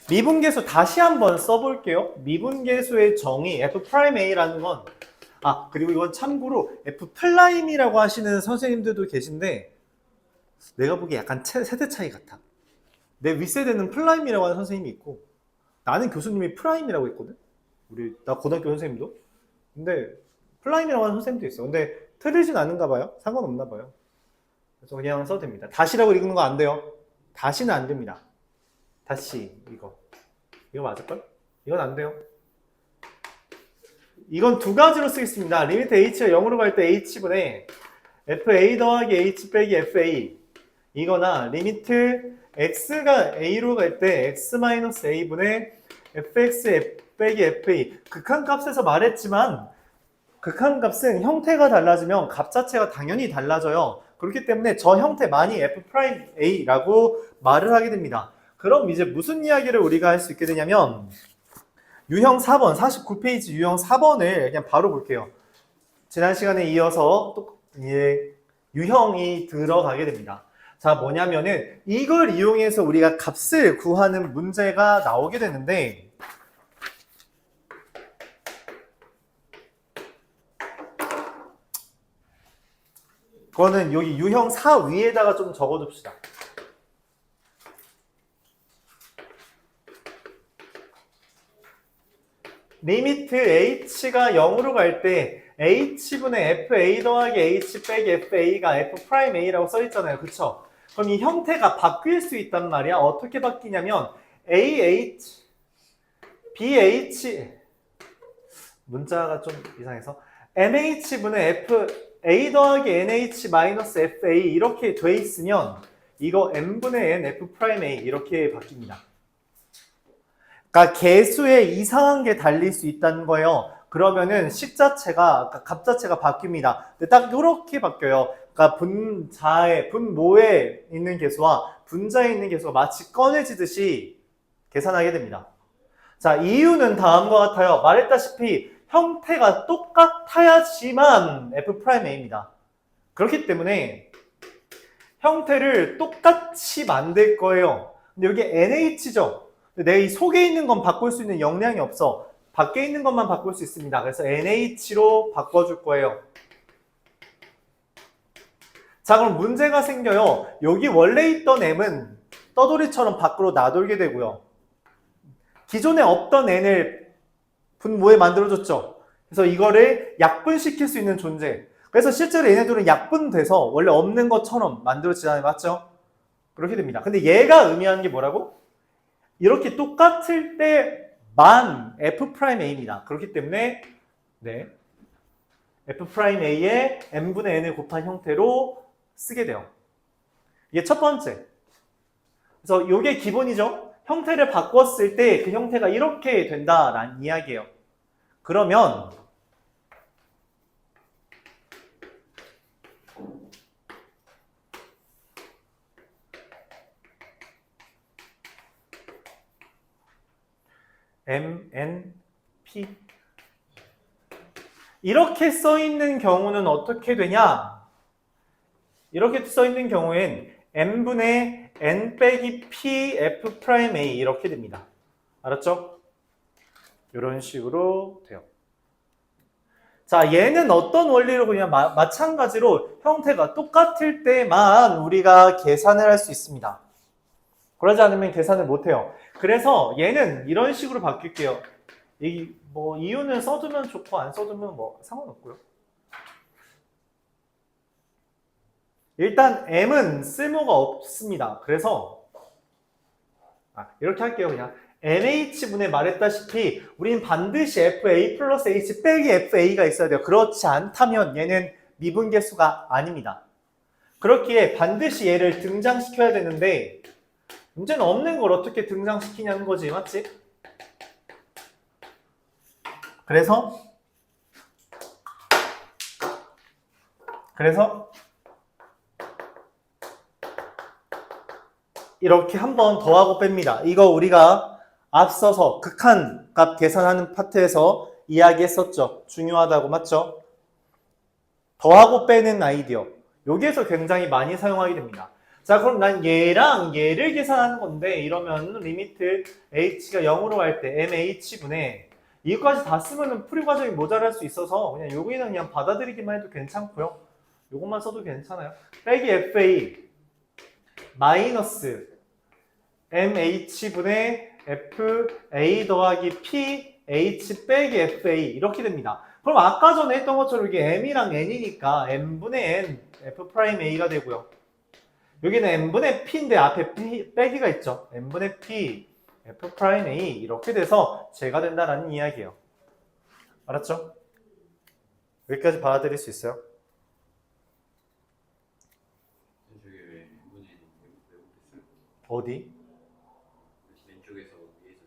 미분계수 다시 한번 써볼게요. 미분계수의 정의 F'A라는 건 그리고 이건 참고로 F'이라고 하시는 선생님들도 계신데 내가 보기에 약간 세대 차이 같아. 내 윗세대는 플라임이라고 하는 선생님이 있고 나는 교수님이 프라임이라고 했거든. 나 고등학교 선생님도. 근데 플라임이라고 하는 선생님도 있어. 근데 틀리진 않은가 봐요. 상관없나 봐요. 그래서 그냥 써도 됩니다. 다시라고 읽는 거 안 돼요. 다시는 안 됩니다. 다시 이거 맞을걸? 이건 안 돼요. 이건 두 가지로 쓰겠습니다. 리미트 h가 0으로 갈 때 h분의 fa 더하기 h 빼기 fa 이거나 리미트 x가 a로 갈 때 x-a분의 fx 빼기 fa 극한값에서 말했지만 극한값은 형태가 달라지면 값 자체가 당연히 달라져요. 그렇기 때문에 저 형태만이 f'a라고 말을 하게 됩니다. 그럼 이제 무슨 이야기를 우리가 할 수 있게 되냐면 유형 4번, 49페이지 유형 4번을 그냥 바로 볼게요. 지난 시간에 이어서 또 유형이 들어가게 됩니다. 자, 뭐냐면은 이걸 이용해서 우리가 값을 구하는 문제가 나오게 되는데 그거는 여기 유형 4 위에다가 좀 적어둡시다. 리미트 h가 0으로 갈 때 h분의 fa 더하기 h 빼기 fa가 f'a라고 써있잖아요. 그쵸? 그럼 이 형태가 바뀔 수 있단 말이야. 어떻게 바뀌냐면 ah, bh 문자가 좀 이상해서 nh분의 fa 더하기 nh 마이너스 fa 이렇게 돼 있으면 이거 n분의 n f'a 이렇게 바뀝니다. 그러니까 개수에 이상한 게 달릴 수 있다는 거예요. 그러면은 식 자체가, 값 자체가 바뀝니다. 근데 딱 이렇게 바뀌어요. 그러니까 분모에 있는 개수와 분자에 있는 개수가 마치 꺼내지듯이 계산하게 됩니다. 자, 이유는 다음과 같아요. 말했다시피 형태가 똑같아야지만 F'A입니다. 그렇기 때문에 형태를 똑같이 만들 거예요. 근데 여기 NH죠. 내가 이 속에 있는 건 바꿀 수 있는 역량이 없어. 밖에 있는 것만 바꿀 수 있습니다. 그래서 NH로 바꿔줄 거예요. 자, 그럼 문제가 생겨요. 여기 원래 있던 M은 떠돌이처럼 밖으로 나돌게 되고요. 기존에 없던 N을 분모에 만들어줬죠. 그래서 이거를 약분시킬 수 있는 존재. 그래서 실제로 얘네들은 약분돼서 원래 없는 것처럼 만들어지잖아요. 맞죠? 그렇게 됩니다. 근데 얘가 의미하는 게 뭐라고? 이렇게 똑같을 때만 F'A입니다. 그렇기 때문에 F'A에 n분의 n을 곱한 형태로 쓰게 돼요. 이게 첫 번째. 그래서 이게 기본이죠. 형태를 바꿨을 때 그 형태가 이렇게 된다라는 이야기예요. 그러면 MNP 이렇게 써있는 경우는 어떻게 되냐? 이렇게 써있는 경우엔 n분의 n 빼기 p F'A 이렇게 됩니다. 알았죠? 이런 식으로 돼요. 자, 얘는 어떤 원리로 그냥 마찬가지로 형태가 똑같을 때만 우리가 계산을 할 수 있습니다. 그러지 않으면 계산을 못해요. 그래서 얘는 이런 식으로 바뀔게요. 이유는 써두면 좋고 안 써두면 상관없고요. 일단 M은 쓸모가 없습니다. 그래서 이렇게 할게요. 그냥 NH분에 말했다시피 우리는 반드시 FA 플러스 H 빼기 FA가 있어야 돼요. 그렇지 않다면 얘는 미분계수가 아닙니다. 그렇기에 반드시 얘를 등장시켜야 되는데 문제는 없는 걸 어떻게 등장시키냐는 거지. 맞지? 그래서 이렇게 한번 더하고 뺍니다. 이거 우리가 앞서서 극한값 계산하는 파트에서 이야기했었죠. 중요하다고. 맞죠? 더하고 빼는 아이디어. 여기에서 굉장히 많이 사용하게 됩니다. 자, 그럼 난 얘랑 얘를 계산하는 건데 이러면 리미트 h가 0으로 갈 때 mh분의 이거까지 다 쓰면은 풀이 과정이 모자랄 수 있어서 그냥 여기는 그냥 받아들이기만 해도 괜찮고요. 요것만 써도 괜찮아요. 빼기 fa 마이너스 mh분의 fa 더하기 ph 빼기 fa 이렇게 됩니다. 그럼 아까 전에 했던 것처럼 이게 m이랑 n이니까 m분의 n f'a가 되고요. 여기는 n분의 p인데 앞에 p 빼기가 있죠. n분의 p f'a 이렇게 돼서 제가 된다라는 이야기예요. 알았죠? 여기까지 받아들일 수 있어요? 저게 왜 n분의 n이 왜곡됐어요? 어디? 왼쪽에서 위에서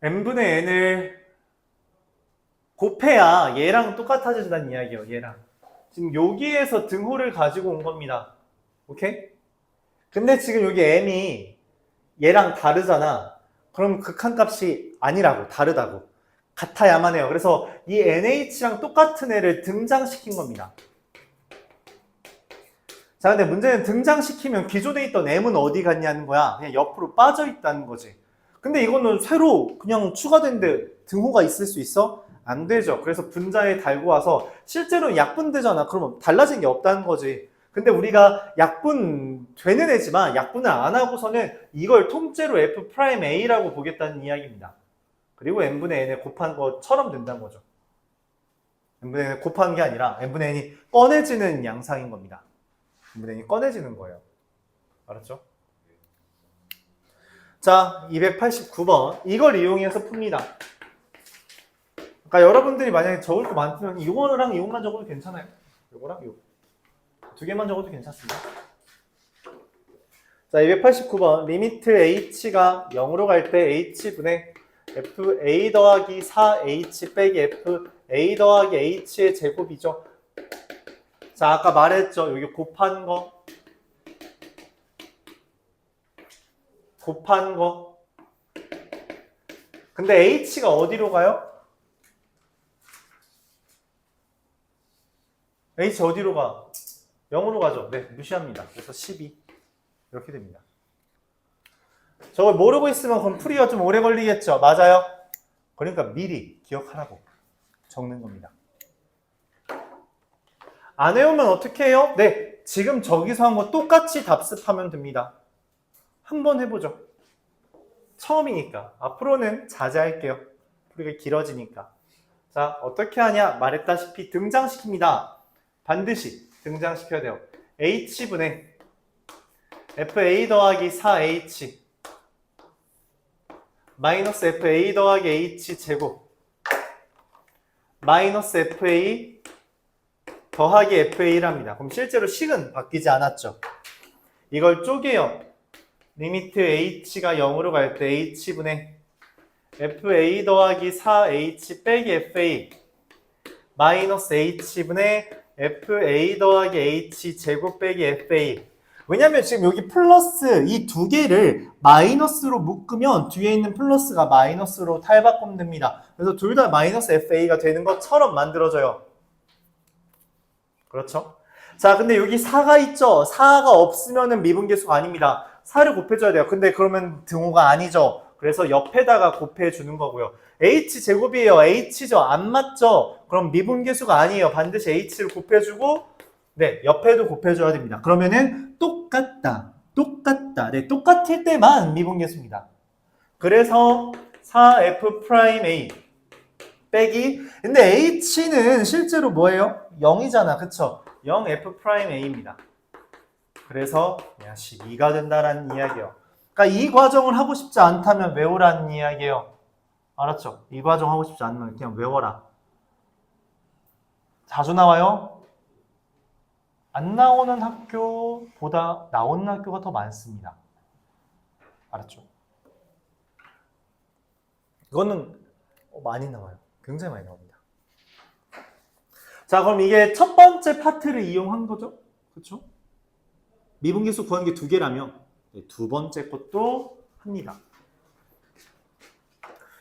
n분의 n을 곱해야 얘랑 똑같아진다는 이야기예요. 얘랑. 지금 여기에서 등호를 가지고 온 겁니다. 오케이? 근데 지금 여기 m이 얘랑 다르잖아. 그럼 극한값이 아니라고, 다르다고. 같아야만 해요. 그래서 이 NH랑 똑같은 애를 등장시킨 겁니다. 자, 근데 문제는 등장시키면 기존에 있던 M은 어디 갔냐는 거야. 그냥 옆으로 빠져 있다는 거지. 근데 이거는 새로 그냥 추가된데 등호가 있을 수 있어? 안 되죠. 그래서 분자에 달고 와서 실제로 약분되잖아. 그러면 달라진 게 없다는 거지. 근데 우리가 약분 되는 애지만 약분을 안 하고서는 이걸 통째로 F'A라고 보겠다는 이야기입니다. 그리고 n분의 n을 곱한 것처럼 된다는 거죠. n분의 n을 곱한 게 아니라 n분의 n이 꺼내지는 양상인 겁니다. n분의 n이 꺼내지는 거예요. 알았죠? 자, 289번. 이걸 이용해서 풉니다. 그러니까 여러분들이 만약에 적을 거 많으면 이거랑 이것만 적어도 괜찮아요. 이거랑 이거. 두 개만 적어도 괜찮습니다. 자, 289번. 리미트 h가 0으로 갈 때 h분의 fa 더하기 4h 빼기 fa 더하기 h의 제곱이죠. 자, 아까 말했죠. 여기 곱한 거. 곱한 거. 근데 h가 어디로 가요? h 어디로 가? 0으로 가죠. 네, 무시합니다. 그래서 12. 이렇게 됩니다. 저걸 모르고 있으면 그럼 풀이가 좀 오래 걸리겠죠. 맞아요? 그러니까 미리 기억하라고 적는 겁니다. 안 외우면 어떻게 해요? 네, 지금 저기서 한 거 똑같이 답습하면 됩니다. 한번 해보죠. 처음이니까. 앞으로는 자제할게요. 풀이가 길어지니까. 자, 어떻게 하냐? 말했다시피 등장시킵니다. 반드시 등장시켜야 돼요. h분의 fa 더하기 4h 마이너스 fa 더하기 h 제곱 마이너스 fa 더하기 fa랍니다. 그럼 실제로 식은 바뀌지 않았죠. 이걸 쪼개요. 리미트 h가 0으로 갈 때 h분의 fa 더하기 4h 빼기 fa 마이너스 h분의 fa 더하기 h 제곱 빼기 fa. 왜냐면 지금 여기 플러스 이 두 개를 마이너스로 묶으면 뒤에 있는 플러스가 마이너스로 탈바꿈 됩니다. 그래서 둘 다 마이너스 fa가 되는 것처럼 만들어져요. 그렇죠? 자, 근데 여기 4가 있죠? 4가 없으면은 미분계수가 아닙니다. 4를 곱해줘야 돼요. 근데 그러면 등호가 아니죠. 그래서 옆에다가 곱해주는 거고요. h제곱이에요. h죠. 안 맞죠? 그럼 미분계수가 아니에요. 반드시 h를 곱해주고 네, 옆에도 곱해줘야 됩니다. 그러면은 똑같다. 똑같다. 네, 똑같을 때만 미분계수입니다. 그래서 4f'A 빼기 근데 h는 실제로 뭐예요? 0이잖아. 그쵸? 0f'A입니다. 그래서 12가 된다라는 이야기예요. 그러니까 이 과정을 하고 싶지 않다면 외우라는 이야기예요. 알았죠? 이 과정 하고 싶지 않으면 그냥 외워라. 자주 나와요? 안 나오는 학교보다 나오는 학교가 더 많습니다. 알았죠? 이거는 많이 나와요. 굉장히 많이 나옵니다. 자, 그럼 이게 첫 번째 파트를 이용한 거죠? 그렇죠? 미분계수 구하는 게 두 개라면 두 번째 것도 합니다.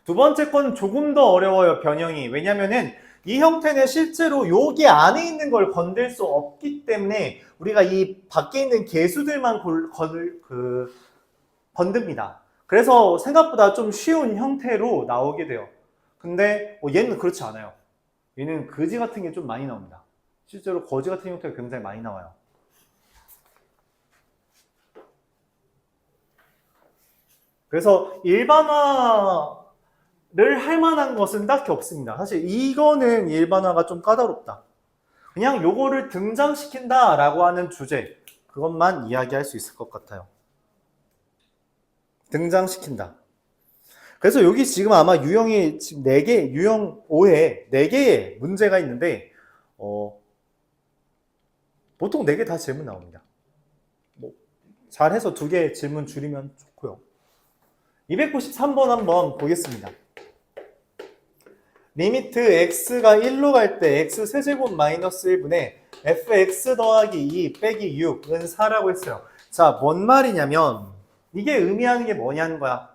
두 번째 건 조금 더 어려워요, 변형이. 왜냐면은 이 형태는 실제로 여기 안에 있는 걸 건들 수 없기 때문에 우리가 이 밖에 있는 개수들만 건듭니다. 그래서 생각보다 좀 쉬운 형태로 나오게 돼요. 근데 얘는 그렇지 않아요. 얘는 거지 같은 게 좀 많이 나옵니다. 실제로 거지 같은 형태가 굉장히 많이 나와요. 그래서 일반화를 할 만한 것은 딱히 없습니다. 사실 이거는 일반화가 좀 까다롭다. 그냥 요거를 등장시킨다 라고 하는 주제, 그것만 이야기할 수 있을 것 같아요. 등장시킨다. 그래서 여기 지금 아마 유형이 지금 4개, 유형 5회 4개의 문제가 있는데 보통 4개 다 질문 나옵니다. 뭐 잘해서 2개 질문 줄이면 좋고요. 293번 한번 보겠습니다. 리미트 x가 1로 갈 때 x 세제곱 마이너스 1분의 fx 더하기 2 빼기 6은 4라고 했어요. 자, 뭔 말이냐면 이게 의미하는 게 뭐냐는 거야.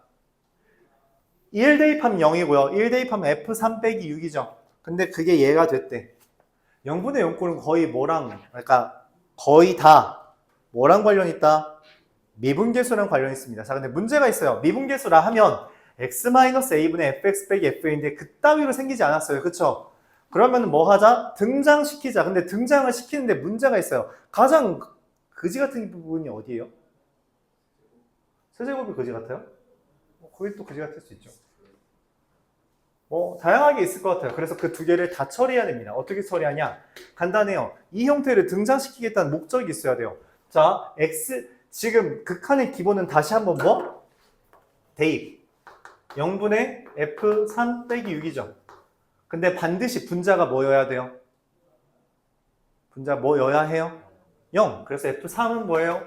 1 대입하면 0이고요. 1 대입하면 f3 빼기 6이죠. 근데 그게 얘가 됐대. 0분의 0꼴은 거의 뭐랑, 그러니까 거의 다 뭐랑 관련 있다? 미분계수랑 관련 있습니다. 자, 근데 문제가 있어요. 미분계수라 하면 x-a분의 fx 빼기 fa인데 그따위로 생기지 않았어요. 그쵸? 그러면 뭐 하자? 등장시키자. 근데 등장을 시키는데 문제가 있어요. 가장 거지 같은 부분이 어디예요? 세제곱이 거지 같아요? 거기 또 거지 같을 수 있죠. 다양하게 있을 것 같아요. 그래서 그 2개를 다 처리해야 됩니다. 어떻게 처리하냐? 간단해요. 이 형태를 등장시키겠다는 목적이 있어야 돼요. 자, 지금 극한의 기본은 다시 한번 뭐? 대입. 0분의 f3 빼기 6이죠. 근데 반드시 분자가 뭐여야 돼요? 분자 뭐여야 해요? 0. 그래서 f3은 뭐예요?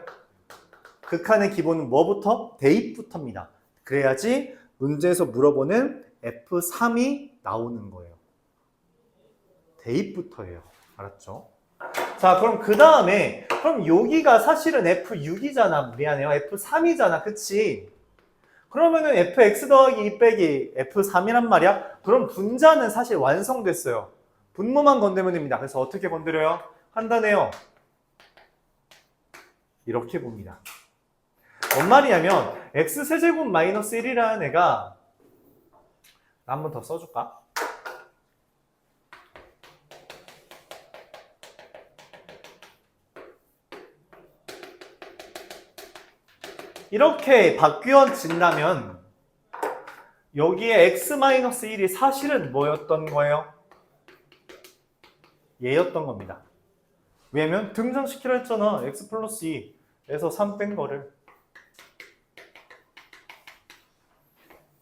극한의 기본은 뭐부터? 대입부터입니다. 그래야지 문제에서 물어보는 f3이 나오는 거예요. 대입부터예요. 알았죠? 자, 그럼 그 다음에 그럼 여기가 사실은 f6이잖아. 미안해요. f3이잖아. 그치? 그러면은 fx 더하기 2 빼기 f3이란 말이야? 그럼 분자는 사실 완성됐어요. 분모만 건드면 됩니다. 그래서 어떻게 건드려요? 간단해요. 이렇게 봅니다. 뭔 말이냐면 x세제곱 마이너스 1이라는 애가 한 번 더 써줄까? 이렇게 바뀌어진다면 여기에 x-1이 사실은 뭐였던 거예요? 얘였던 겁니다. 왜냐면 등장시키라 했잖아. x 플러스 2에서 3 뺀 거를.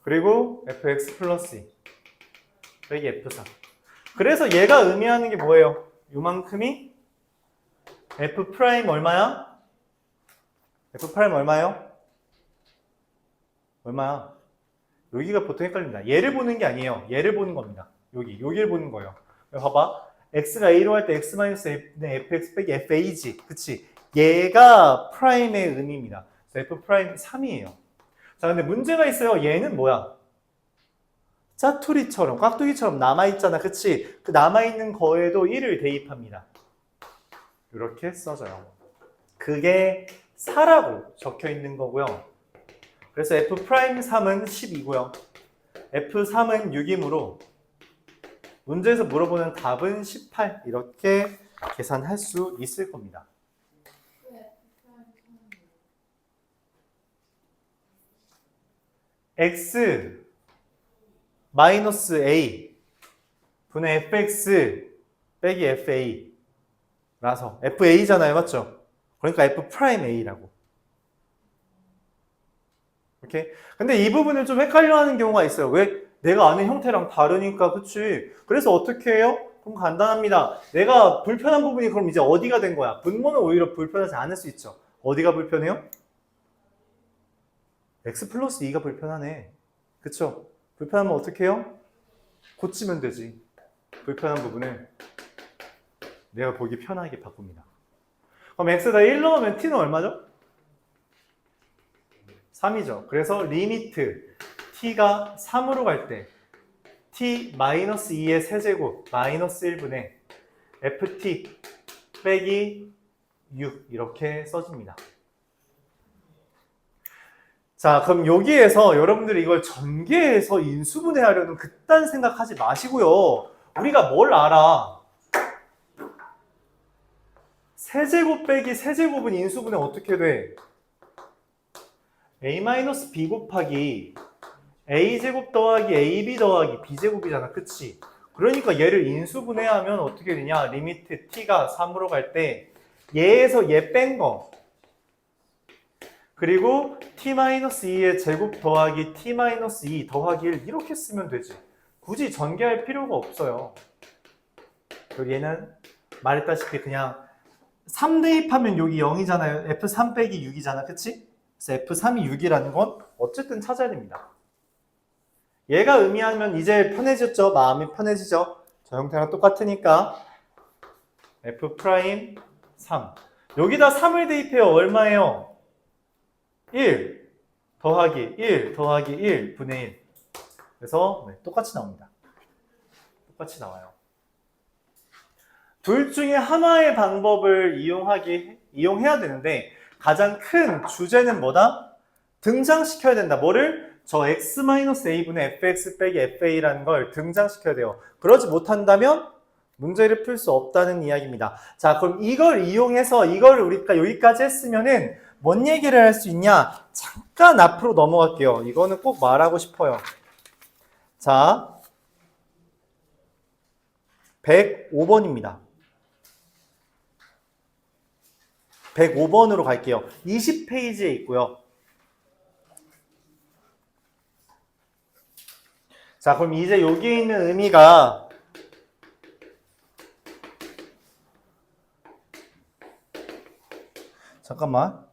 그리고 fx 플러스 2 빼기 f3. 그래서 얘가 의미하는 게 뭐예요? 요만큼이 f 프라임 얼마야? f 프라임 얼마예요? 얼마야? 여기가 보통 헷갈립니다. 얘를 보는 게 아니에요. 얘를 보는 겁니다. 여기를 보는 거예요. 봐봐. x가 a로 할 때 x-a분의 fx 빼기 fa지. 그치? 얘가 프라임의 의미입니다. 그래서 f 프라임 3이에요. 자, 근데 문제가 있어요. 얘는 뭐야? 짜투리처럼, 깍두기처럼 남아있잖아. 그치? 그 남아있는 거에도 1을 대입합니다. 이렇게 써져요. 그게 4라고 적혀 있는 거고요. 그래서 f'3은 10이고요. f3은 6이므로 문제에서 물어보는 답은 18. 이렇게 계산할 수 있을 겁니다. x 마이너스 a 분의 fx 빼기 fa 라서 fa잖아요. 맞죠? 그러니까 f'a라고. 오케이? 근데 이 부분을 좀 헷갈려 하는 경우가 있어요. 왜? 내가 아는 형태랑 다르니까, 그치? 그래서 어떻게 해요? 그럼 간단합니다. 내가 불편한 부분이 그럼 이제 어디가 된 거야? 분모는 오히려 불편하지 않을 수 있죠. 어디가 불편해요? x 플러스 2가 불편하네. 그쵸? 불편하면 어떻게 해요? 고치면 되지. 불편한 부분을 내가 보기 편하게 바꿉니다. 그럼 x에다 1 넣으면 t는 얼마죠? 3이죠. 그래서 리미트 t가 3으로 갈 때 t-2의 세제곱 마이너스 1분의 ft 빼기 6 이렇게 써집니다. 자, 그럼 여기에서 여러분들이 이걸 전개해서 인수분해하려는 그딴 생각하지 마시고요. 우리가 뭘 알아? 세제곱 빼기 세제곱은 인수분해 어떻게 돼? a-b 곱하기 a제곱 더하기 ab 더하기 b제곱이잖아. 그치? 그러니까 얘를 인수분해하면 어떻게 되냐? 리미트 t가 3으로 갈 때 얘에서 얘 뺀 거 그리고 t-2의 제곱 더하기 t-2 더하기 1 이렇게 쓰면 되지. 굳이 전개할 필요가 없어요. 그리고 얘는 말했다시피 그냥 3 대입하면 여기 0이잖아요. f3 빼기 6이잖아. 그치? 그래서 f3이 6이라는 건 어쨌든 찾아야 됩니다. 얘가 의미하면 이제 편해졌죠? 마음이 편해지죠? 저 형태랑 똑같으니까 f'3 여기다 3을 대입해요. 얼마예요? 1 더하기 1 더하기 1 분의 1 그래서 똑같이 나옵니다. 똑같이 나와요. 둘 중에 하나의 방법을 이용해야 되는데 가장 큰 주제는 뭐다? 등장시켜야 된다. 뭐를? 저 x-a분의 fx 빼기 fa라는 걸 등장시켜야 돼요. 그러지 못한다면 문제를 풀 수 없다는 이야기입니다. 자, 그럼 이걸 이용해서 이걸 우리가 여기까지 했으면은 뭔 얘기를 할 수 있냐? 잠깐 앞으로 넘어갈게요. 이거는 꼭 말하고 싶어요. 자, 105번입니다. 105번으로 갈게요. 20페이지에 있고요. 자, 그럼 이제 여기 있는 의미가 잠깐만.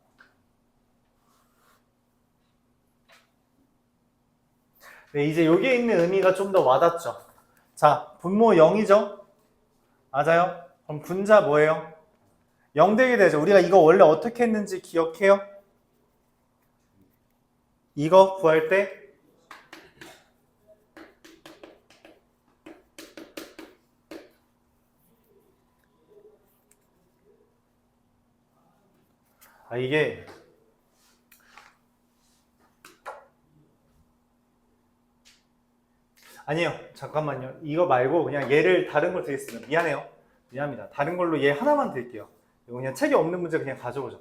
네, 이제 여기에 있는 의미가 좀 더 와닿죠. 자, 분모 0이죠? 맞아요? 그럼 분자 뭐예요? 0 되게 되죠. 우리가 이거 원래 어떻게 했는지 기억해요? 이거 구할 때 이게 아니에요. 잠깐만요. 이거 말고 그냥 얘를 다른 걸 드리겠습니다. 미안해요. 미안합니다. 다른 걸로 얘 하나만 드릴게요. 이거 그냥 책에 없는 문제 그냥 가져오죠.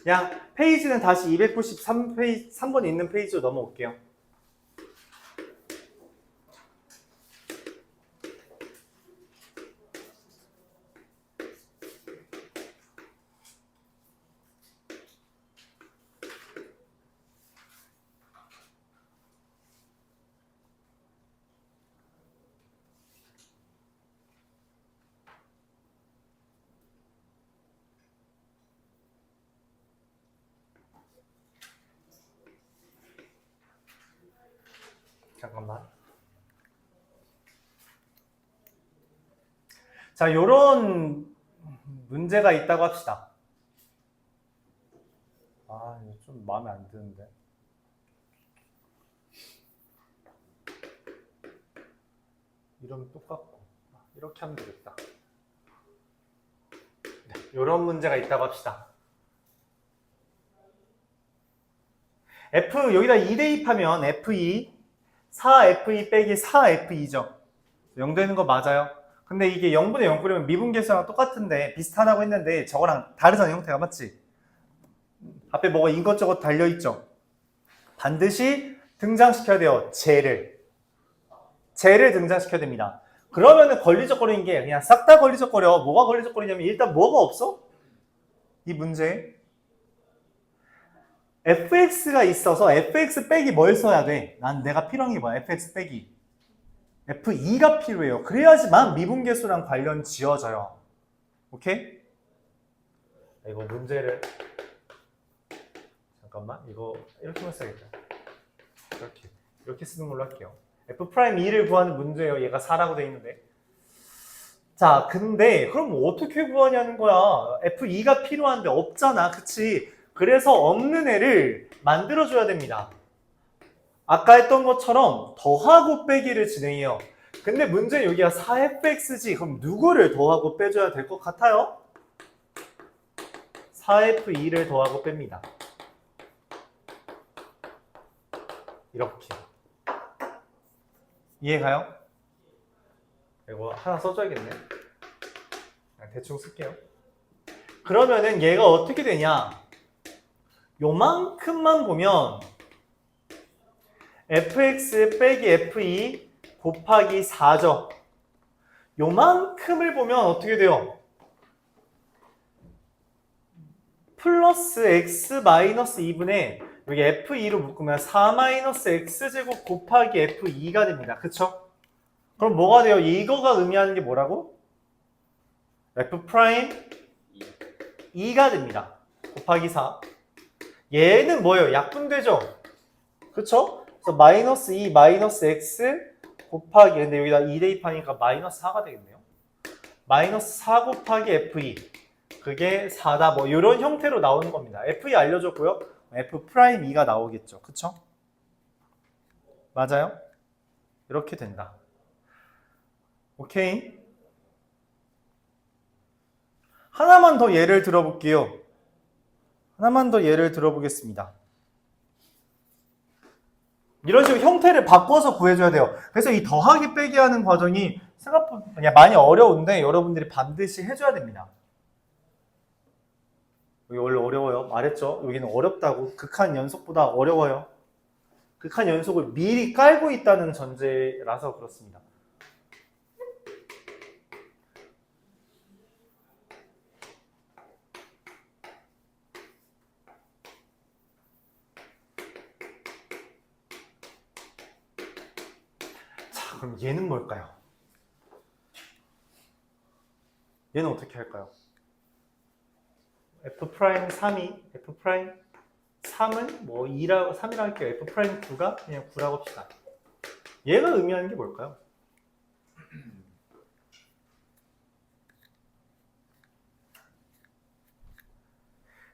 그냥 페이지는 다시 293번 있는 페이지로 넘어올게요. 잠깐만. 자, 요런 문제가 있다고 합시다. 아, 이거 좀 마음에 안 드는데. 이러면 똑같고. 이렇게 하면 되겠다. 네, 요런 문제가 있다고 합시다. F, 여기다 2 대입하면 F2, 4F2 빼기 4F2죠. 0 되는 거 맞아요. 근데 이게 0분의 0 끓이면 미분계수랑 똑같은데 비슷하다고 했는데 저거랑 다르잖아. 형태가 맞지? 앞에 뭐가 이것저것 달려있죠. 반드시 등장시켜야 돼요. 쟤를 등장시켜야 됩니다. 그러면은 걸리적거리는 게 그냥 싹 다 걸리적거려. 뭐가 걸리적거리냐면 일단 뭐가 없어? 이 문제에 fx가 있어서 fx 빼기 뭘 써야 돼? 난 내가 필요한 게 뭐야? fx 빼기 f2가 필요해요. 그래야지만 미분계수랑 관련 지어져요. 오케이? 이거 문제를 잠깐만 이거 이렇게만 써야겠다. 이렇게 쓰는 걸로 할게요. f'2를 구하는 문제예요. 얘가 4라고 돼 있는데. 자, 근데 그럼 어떻게 구하냐는 거야. f2가 필요한데 없잖아. 그치? 그래서 없는 애를 만들어줘야 됩니다. 아까 했던 것처럼 더하고 빼기를 진행해요. 근데 문제는 여기가 4fx지. 그럼 누구를 더하고 빼줘야 될 것 같아요? 4f2를 더하고 뺍니다. 이렇게. 이해가요? 이거 하나 써줘야겠네. 그냥 대충 쓸게요. 그러면은 얘가 어떻게 되냐? 요만큼만 보면 fx 빼기 f2 곱하기 4죠. 요만큼을 보면 어떻게 돼요? 플러스 x 마이너스 2분의 여기 f2로 묶으면 4 마이너스 x제곱 곱하기 f2가 됩니다. 그쵸? 그럼 뭐가 돼요? 이거가 의미하는 게 뭐라고? f 프라임 2가 됩니다. 곱하기 4. 얘는 뭐예요? 약분되죠? 그쵸? 그래서 마이너스 2 마이너스 x 곱하기, 근데 여기다 2 대입하니까 마이너스 4가 되겠네요. 마이너스 4 곱하기 f2. 그게 4다. 뭐 이런 형태로 나오는 겁니다. f2 알려줬고요. f 프라임 2가 나오겠죠. 그쵸? 맞아요? 이렇게 된다. 오케이? 하나만 더 예를 들어볼게요. 하나만 더 예를 들어보겠습니다. 이런 식으로 형태를 바꿔서 구해줘야 돼요. 그래서 이 더하기 빼기 하는 과정이 생각보다 그냥 많이 어려운데 여러분들이 반드시 해줘야 됩니다. 여기 원래 어려워요. 말했죠? 여기는 어렵다고. 극한 연속보다 어려워요. 극한 연속을 미리 깔고 있다는 전제라서 그렇습니다. 자, 그럼 얘는 뭘까요? 얘는 어떻게 할까요? f'3이 f'3은 뭐 2라고 3이라고 할게요. f'9가 그냥 9라고 합시다. 얘가 의미하는 게 뭘까요?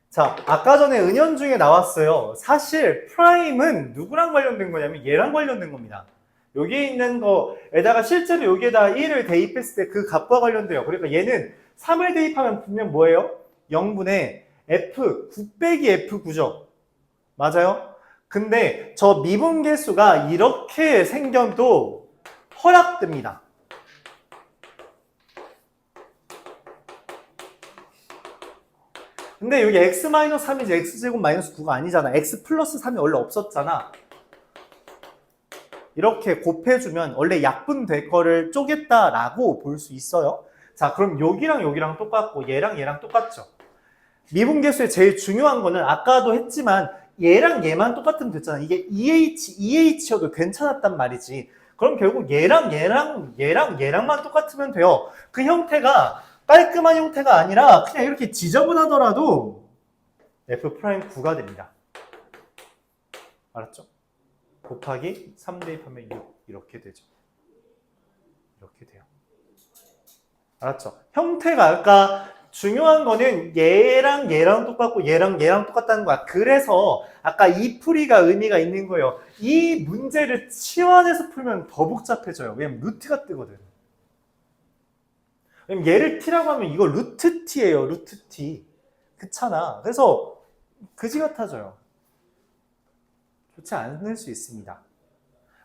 자, 아까 전에 은연중에 나왔어요. 사실 프라임은 누구랑 관련된 거냐면 얘랑 관련된 겁니다. 여기에 있는 거에다가 실제로 여기에다 1을 대입했을 때 그 값과 관련돼요. 그러니까 얘는 3을 대입하면 분명 뭐예요? 0분의 f 9 빼기 f9죠. 맞아요? 근데 저 미분계수가 이렇게 생겨도 허락됩니다. 근데 여기 x-3이지 x제곱 마이너스 9가 아니잖아. x 플러스 3이 원래 없었잖아. 이렇게 곱해주면 원래 약분될 거를 쪼갰다라고 볼 수 있어요. 자, 그럼 여기랑 여기랑 똑같고 얘랑 얘랑 똑같죠. 미분계수의 제일 중요한 거는 아까도 했지만 얘랑 얘만 똑같으면 됐잖아. 이게 EH여도 괜찮았단 말이지. 그럼 결국 얘랑만 똑같으면 돼요. 그 형태가 깔끔한 형태가 아니라 그냥 이렇게 지저분하더라도 F'9가 됩니다. 알았죠? 곱하기 3 대입하면 6 이렇게 되죠. 이렇게 돼요. 알았죠? 형태가 아까 중요한 거는 얘랑 얘랑 똑같고 얘랑 얘랑 똑같다는 거야. 그래서 아까 이 풀이가 의미가 있는 거예요. 이 문제를 치환해서 풀면 더 복잡해져요. 왜냐면 루트가 뜨거든. 왜냐면 얘를 t라고 하면 이거 루트 t예요. 루트 t. 그렇잖아. 그래서 그지 같아져요. 좋지 않을 수 있습니다.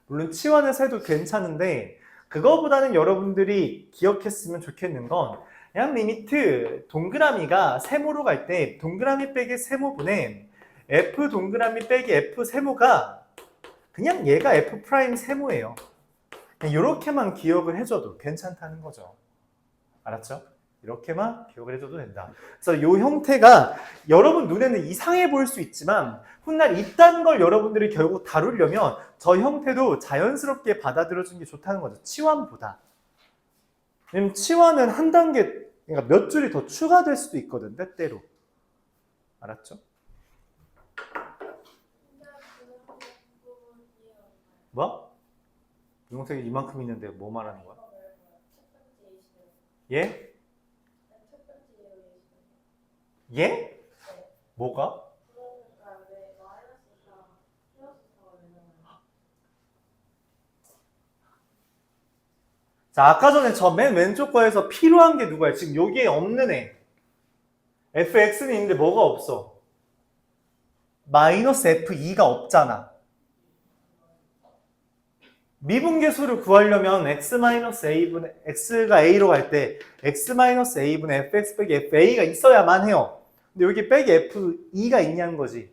물론 치환해서 해도 괜찮은데 그거보다는 여러분들이 기억했으면 좋겠는 건 그냥 리미트 동그라미가 세모로 갈 때 동그라미 빼기 세모분의 f 동그라미 빼기 f 세모가 그냥 얘가 f 프라임 세모예요. 이렇게만 기억을 해줘도 괜찮다는 거죠. 알았죠? 이렇게만 기억을 해줘도 된다. 그래서 이 형태가 여러분 눈에는 이상해 보일 수 있지만 훗날 이딴 걸 여러분들이 결국 다루려면 저 형태도 자연스럽게 받아들여주는 게 좋다는 거죠. 치환보다. 왜냐면 치환은 한 단계, 그러니까 몇 줄이 더 추가될 수도 있거든, 때때로. 알았죠? 뭐? 분홍색이 이만큼 있는데 뭐 말하는 거야? 예? 예? 뭐가? 자, 아까 전에 저 맨 왼쪽 거에서 필요한 게 누구야? 지금 여기에 없는 애. fx는 있는데 뭐가 없어? 마이너스 f2가 없잖아. 미분계수를 구하려면 x-a분의 x가 a로 갈 때 x-a분의 fx 빼기 fa가 있어야만 해요. 근데 여기 빼기 f2가 있냐는 거지.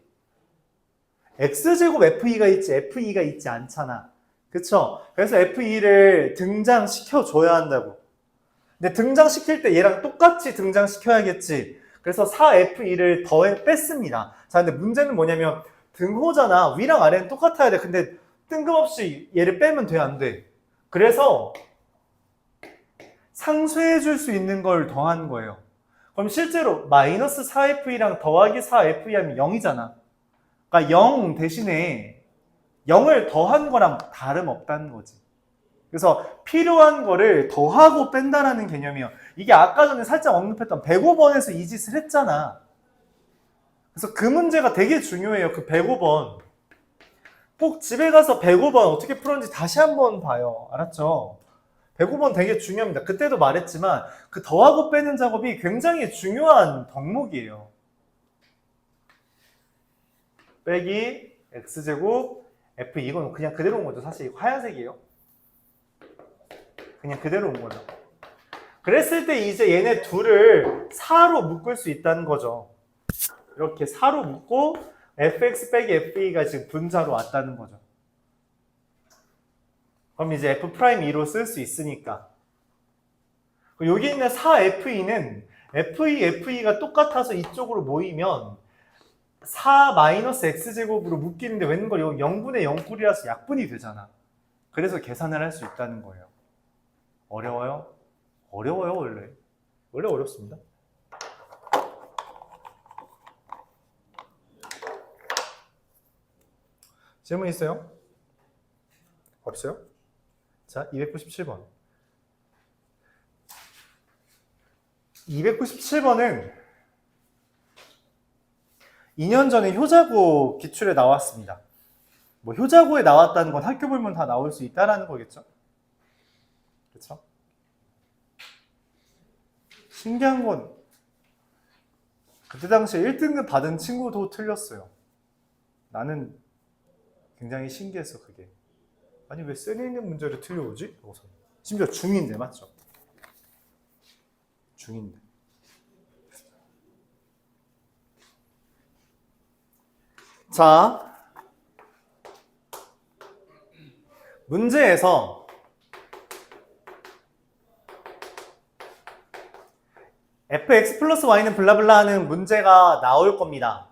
x제곱 f2가 있지 f2가 있지 않잖아. 그쵸? 그래서 f2를 등장시켜 줘야 한다고. 근데 등장시킬 때 얘랑 똑같이 등장시켜야겠지. 그래서 4f2를 뺐습니다. 자, 근데 문제는 뭐냐면 등호잖아. 위랑 아래는 똑같아야 돼. 근데 뜬금없이 얘를 빼면 돼, 안 돼? 그래서 상쇄해 줄 수 있는 걸 더한 거예요. 그럼 실제로 마이너스 4f2랑 더하기 4f2 하면 0이잖아. 그러니까 0 대신에 0을 더한 거랑 다름없다는 거지. 그래서 필요한 거를 더하고 뺀다라는 개념이에요. 이게 아까 전에 살짝 언급했던 105번에서 이 짓을 했잖아. 그래서 그 문제가 되게 중요해요. 그 105번. 꼭 집에 가서 105번 어떻게 풀었는지 다시 한번 봐요. 알았죠? 105번 되게 중요합니다. 그때도 말했지만 그 더하고 빼는 작업이 굉장히 중요한 덕목이에요. 빼기 x제곱 f 이건 그냥 그대로 온 거죠. 사실 이거 하얀색이에요. 그냥 그대로 온 거죠. 그랬을 때 이제 얘네 둘을 4로 묶을 수 있다는 거죠. 이렇게 4로 묶고 fx 빼기 f2가 지금 분자로 왔다는 거죠. 그럼 이제 f'2로 쓸 수 있으니까. 여기 있는 4f2는 f2, f2가 똑같아서 이쪽으로 모이면 4-x제곱으로 묶이는데 웬걸 0분의 0꼴이라서 약분이 되잖아. 그래서 계산을 할 수 있다는 거예요. 어려워요? 어려워요, 원래. 원래 어렵습니다. 질문 있어요? 없어요? 자, 297번. 297번은 2년 전에 효자고 기출에 나왔습니다. 뭐 효자고에 나왔다는 건 학교 보면 다 나올 수 있다라는 거겠죠? 그렇죠? 신기한 건 그때 당시에 1등급 받은 친구도 틀렸어요. 나는 굉장히 신기했어, 그게. 아니, 왜 쌤에 있는 문제를 틀려오지? 심지어 중2인데, 맞죠? 중2인데. 자, 문제에서 fx 플러스 y는 블라블라 하는 문제가 나올 겁니다.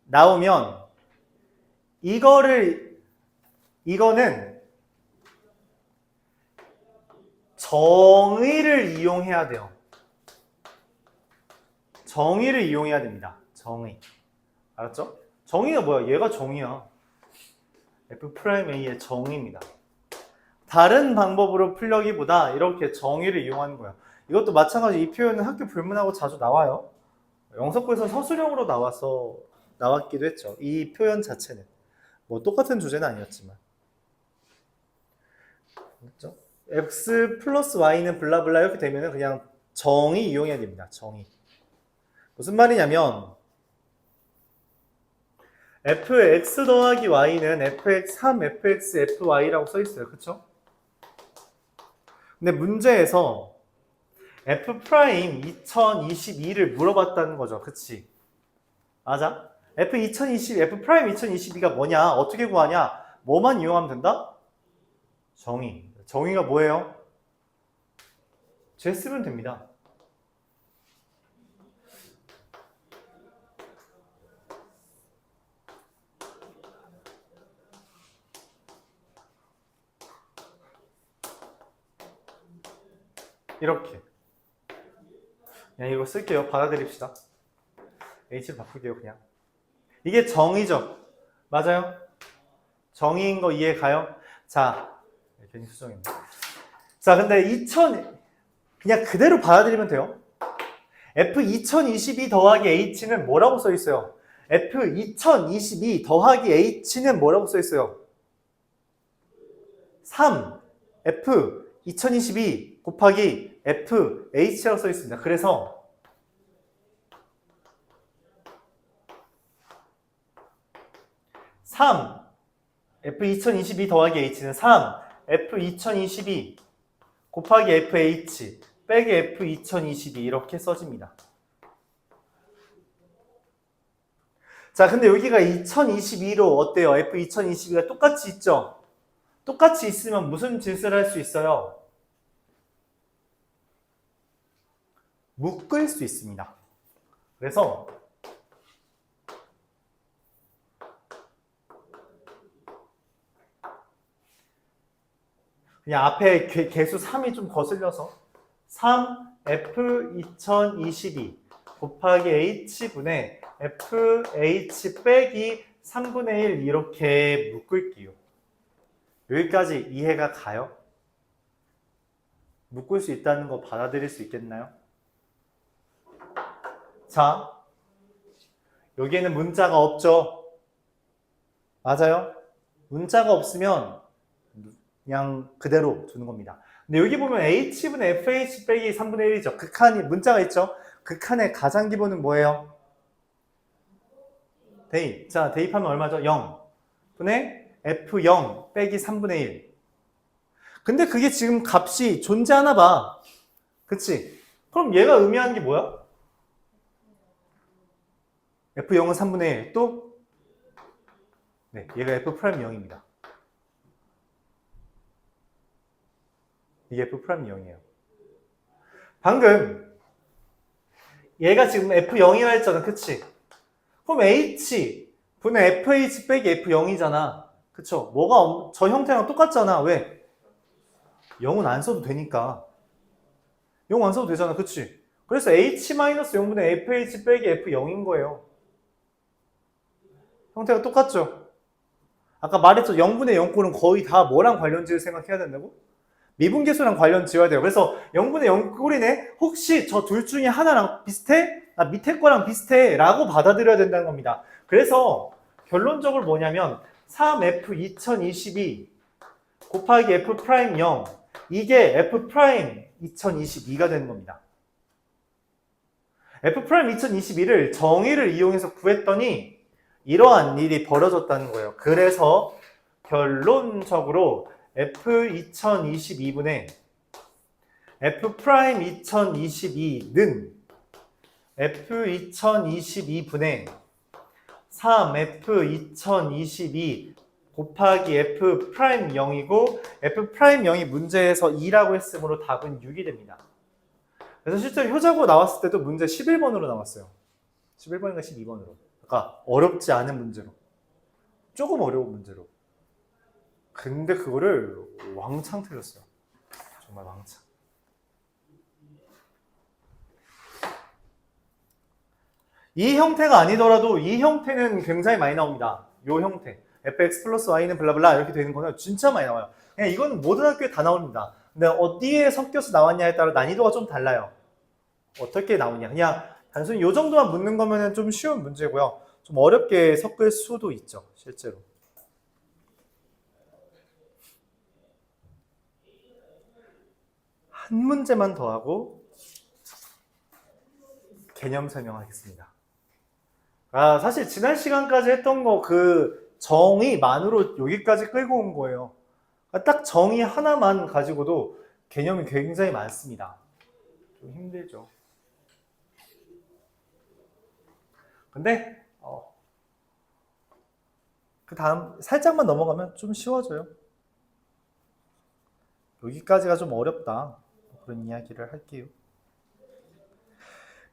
나오면 이거는 정의를 이용해야 돼요. 정의를 이용해야 됩니다. 정의. 알았죠? 정의가 뭐야? 얘가 정의야. F'A의 정의입니다. 다른 방법으로 풀려기보다 이렇게 정의를 이용하는 거야. 이것도 마찬가지 이 표현은 학교 불문하고 자주 나와요. 영석고에서 서술형으로 나왔기도 했죠. 이 표현 자체는. 뭐 똑같은 주제는 아니었지만. 그렇죠? x 플러스 y는 블라블라 이렇게 되면 그냥 정의 이용해야 됩니다. 정의. 무슨 말이냐면 fx 더하기 y는 fx 3fx fy라고 써 있어요. 그쵸? 근데 문제에서 f' 2022를 물어봤다는 거죠. 그치? 맞아? f 2022가 뭐냐? 어떻게 구하냐? 뭐만 이용하면 된다? 정의. 정의가 뭐예요? 제 쓰면 됩니다. 이렇게. 그냥 이거 쓸게요. 받아들입시다. H를 바꿀게요, 그냥. 이게 정의죠. 맞아요? 정의인 거 이해 가요? 자, 괜히 수정했네. 자, 근데 그냥 그대로 받아들이면 돼요. F2022 더하기 H는 뭐라고 써 있어요? F2022 더하기 H는 뭐라고 써 있어요? 3, 2022 곱하기 FH라고 써 있습니다. 그래서 F2022 더하기 H는 3 F2022 곱하기 FH 빼기 F2022 이렇게 써집니다. 자, 근데 여기가 2022로 어때요? F2022가 똑같이 있죠? 똑같이 있으면 무슨 짓을 할 수 있어요? 묶을 수 있습니다. 그래서 그냥 앞에 개수 3이 좀 거슬려서 3F2022 곱하기 H분의 FH 빼기 3분의 1 이렇게 묶을게요. 여기까지 이해가 가요? 묶을 수 있다는 거 받아들일 수 있겠나요? 자, 여기에는 문자가 없죠? 맞아요? 문자가 없으면 그냥 그대로 두는 겁니다. 근데 여기 보면 H분의 FH 빼기 3분의 1이죠. 극한이 문자가 있죠? 극한의 가장 기본은 뭐예요? 대입. 자, 대입하면 얼마죠? 0 분의 F0 빼기 3분의 1. 근데 그게 지금 값이 존재하나 봐. 그치? 그럼 얘가 의미하는 게 뭐야? F0은 3분의 1. 또? 네, 얘가 F'0입니다. 이게 F'0이에요. 방금 얘가 지금 F0이라 했잖아. 그치? 그럼 H 분의 FH 빼기 F0이잖아. 그쵸? 뭐가 저 형태랑 똑같잖아. 왜? 0은 안 써도 되니까. 0 안 써도 되잖아. 그치? 그래서 H-0분의 FH 빼기 F0인 거예요. 형태가 똑같죠? 아까 말했죠. 0분의 0꼴은 거의 다 뭐랑 관련지를 생각해야 된다고? 미분계수랑 관련 지어야 돼요. 그래서 0분의 0꼴이네? 혹시 저 둘 중에 하나랑 비슷해? 아, 밑에 거랑 비슷해 라고 받아들여야 된다는 겁니다. 그래서 결론적으로 뭐냐면 3F2022 곱하기 F'0 이게 F'2022가 되는 겁니다. F'2022를 정의를 이용해서 구했더니 이러한 일이 벌어졌다는 거예요. 그래서 결론적으로 F2022분의 F'2022는 F2022분의 3F2022 곱하기 F'0이고 F'0이 문제에서 2라고 했으므로 답은 6이 됩니다. 그래서 실제로 효자고 나왔을 때도 문제 11번으로 나왔어요. 11번인가 12번으로. 그러니까 어렵지 않은 문제로. 조금 어려운 문제로. 근데 그거를 왕창 틀렸어요. 정말 왕창. 이 형태가 아니더라도 이 형태는 굉장히 많이 나옵니다. 이 형태. fx 플러스 y는 블라블라 이렇게 되는 거는 진짜 많이 나와요. 그냥 이건 모든 학교에 다 나옵니다. 근데 어디에 섞여서 나왔냐에 따라 난이도가 좀 달라요. 어떻게 나오냐. 그냥 단순히 이 정도만 묻는 거면 좀 쉬운 문제고요. 좀 어렵게 섞을 수도 있죠. 실제로. 한 문제만 더 하고 개념 설명하겠습니다. 아, 사실 지난 시간까지 했던 거 그 정의만으로 여기까지 끌고 온 거예요. 딱 정의 하나만 가지고도 개념이 굉장히 많습니다. 좀 힘들죠. 근데 그 다음 살짝만 넘어가면 좀 쉬워져요. 여기까지가 좀 어렵다. 그런 이야기를 할게요.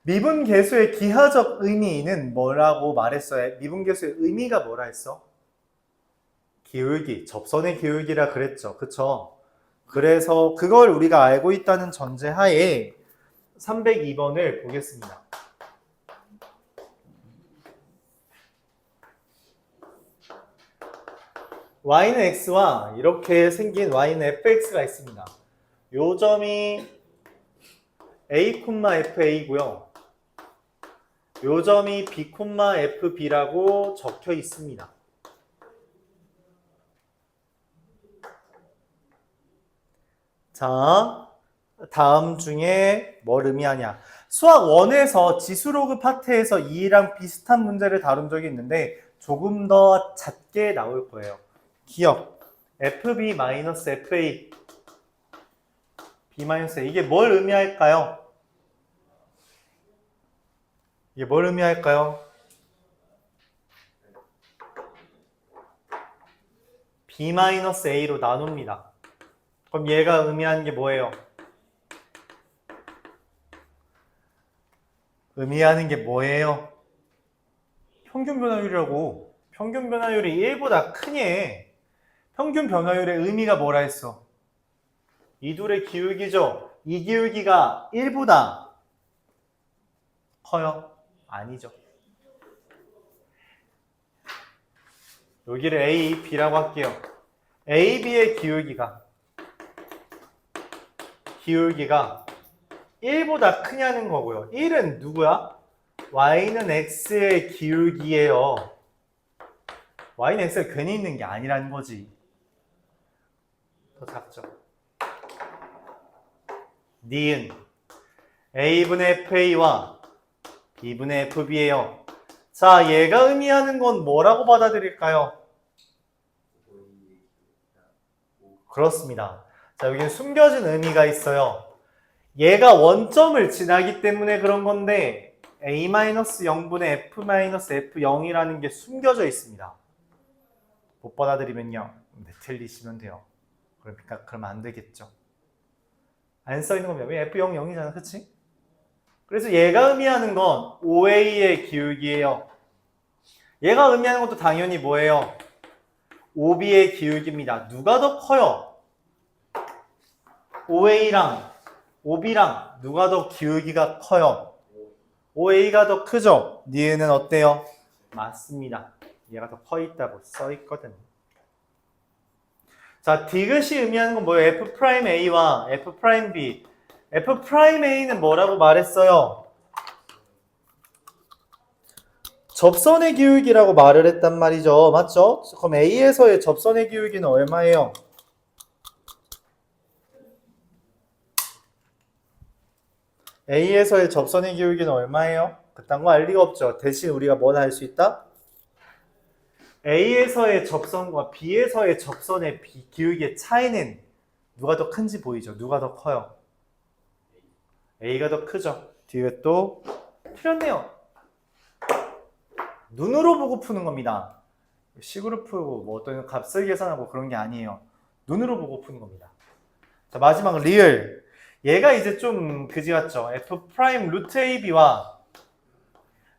미분계수의 기하적 의미는 뭐라고 말했어요? 미분계수의 의미가 뭐라 했어? 기울기, 접선의 기울기라 그랬죠. 그쵸? 그래서 그걸 우리가 알고 있다는 전제하에 302번을 보겠습니다. y는 x와 이렇게 생긴 y는 fx가 있습니다. 요 점이 a, fa고요. 요 점이 b, fb라고 적혀 있습니다. 자, 다음 중에 뭘 의미하냐? 수학 1에서 지수로그 파트에서 2랑 비슷한 문제를 다룬 적이 있는데 조금 더 잦게 나올 거예요. 기억. FB-FA. B-A. 이게 뭘 의미할까요? 이게 뭘 의미할까요? B-A로 나눕니다. 그럼 얘가 의미하는 게 뭐예요? 의미하는 게 뭐예요? 평균 변화율이라고. 평균 변화율이 1보다 크니 평균 변화율의 의미가 뭐라 했어? 이 둘의 기울기죠. 이 기울기가 1보다 커요? 아니죠. 여기를 A, B라고 할게요. A, B의 기울기가 1보다 크냐는 거고요. 1은 누구야? Y는 X의 기울기예요. Y는 X가 괜히 있는 게 아니라는 거지. 더 작죠. 니은 A분의 FA와 B분의 FB예요. 자, 얘가 의미하는 건 뭐라고 받아들일까요? 그렇습니다. 자, 여기는 숨겨진 의미가 있어요. 얘가 원점을 지나기 때문에 그런 건데 A-0분의 F-F0이라는 게 숨겨져 있습니다. 못 받아들이면요. 네, 틀리시면 돼요. 그러니까 그러면 안 되겠죠. 안 써있는 겁니다. 왜 F0, 0이잖아. 그치? 그래서 얘가 의미하는 건 OA의 기울기예요. 얘가 의미하는 것도 당연히 뭐예요? OB의 기울기입니다. 누가 더 커요? OA랑 OB랑 누가 더 기울기가 커요? OA가 더 크죠? 니은은 어때요? 맞습니다. 얘가 더 커 있다고 써 있거든. 자, 디귿이 의미하는 건 뭐예요? F'A와 F'B. F'A는 뭐라고 말했어요? 접선의 기울기라고 말을 했단 말이죠. 맞죠? 그럼 A에서의 접선의 기울기는 얼마예요? A에서의 접선의 기울기는 얼마예요? 그딴 거 알 리가 없죠. 대신 우리가 뭘 할 수 있다? A에서의 접선과 B에서의 접선의 기울기의 차이는 누가 더 큰지 보이죠? 누가 더 커요? A가 더 크죠? 뒤에 또 틀렸네요. 눈으로 보고 푸는 겁니다. 식으로 풀고 뭐 어떤 값을 계산하고 그런 게 아니에요. 눈으로 보고 푸는 겁니다. 자, 마지막 리을. 얘가 이제 좀 그지 같죠? F' 루트 AB와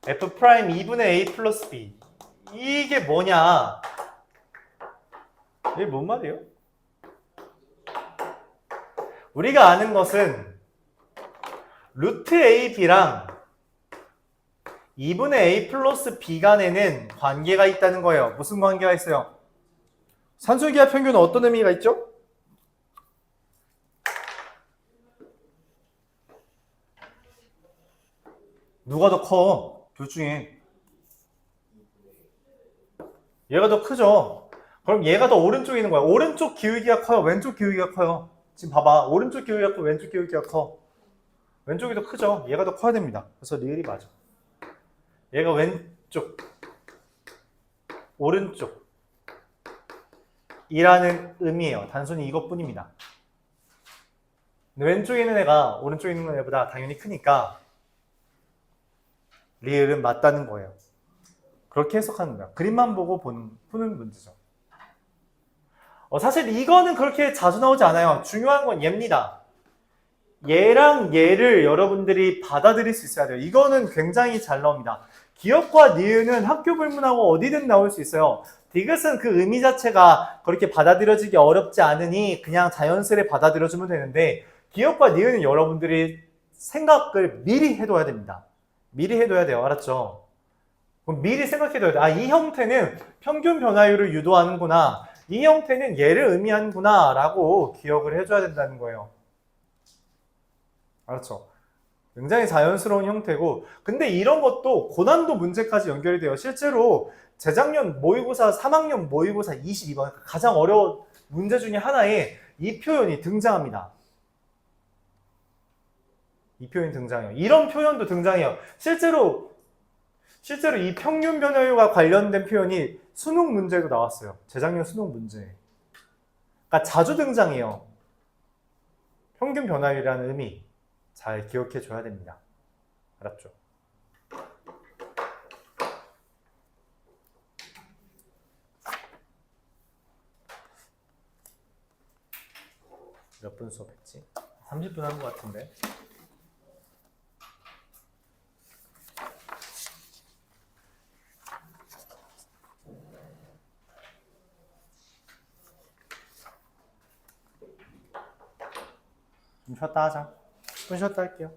F' 2분의 A 플러스 B. 이게 뭐냐? 이게 뭔 말이에요? 우리가 아는 것은 루트 AB랑 2분의 A 플러스 B 간에는 관계가 있다는 거예요. 무슨 관계가 있어요? 산술기하 평균은 어떤 의미가 있죠? 누가 더 커? 둘 중에. 얘가 더 크죠? 그럼 얘가 더 오른쪽에 있는 거야. 오른쪽 기울기가 커요? 왼쪽 기울기가 커요? 지금 봐봐. 오른쪽 기울기가 커? 왼쪽 기울기가 커? 왼쪽이 더 크죠? 얘가 더 커야 됩니다. 그래서 리을이 맞아. 얘가 왼쪽, 오른쪽 이라는 의미예요. 단순히 이것뿐입니다. 왼쪽에 있는 애가 오른쪽에 있는 애보다 당연히 크니까 리을은 맞다는 거예요. 그렇게 해석하는 거야. 그림만 보고 푸는 문제죠. 사실 이거는 그렇게 자주 나오지 않아요. 중요한 건 얘입니다. 얘랑 얘를 여러분들이 받아들일 수 있어야 돼요. 이거는 굉장히 잘 나옵니다. 기억과 니은은 학교 불문하고 어디든 나올 수 있어요. 디귿은 그 의미 자체가 그렇게 받아들여지기 어렵지 않으니 그냥 자연스레 받아들여주면 되는데 기억과 니은은 여러분들이 생각을 미리 해둬야 됩니다. 미리 해둬야 돼요. 알았죠? 그럼 미리 생각해둬야 돼요. 아, 이 형태는 평균 변화율을 유도하는구나. 이 형태는 얘를 의미하는구나 라고 기억을 해줘야 된다는 거예요. 알았죠? 굉장히 자연스러운 형태고 근데 이런 것도 고난도 문제까지 연결이 돼요. 실제로 재작년 모의고사 3학년 모의고사 22번 가장 어려운 문제 중에 하나에 이 표현이 등장합니다. 이 표현이 등장해요. 이런 표현도 등장해요. 실제로 이 평균 변화율과 관련된 표현이 수능 문제도 나왔어요. 재작년 수능 문제. 그러니까 자주 등장해요. 평균 변화율이라는 의미 잘 기억해 줘야 됩니다. 알았죠? 몇 분 수업했지? 30분 한 것 같은데. 좀 쉬었다 하자. 좀 쉬었다 할게요.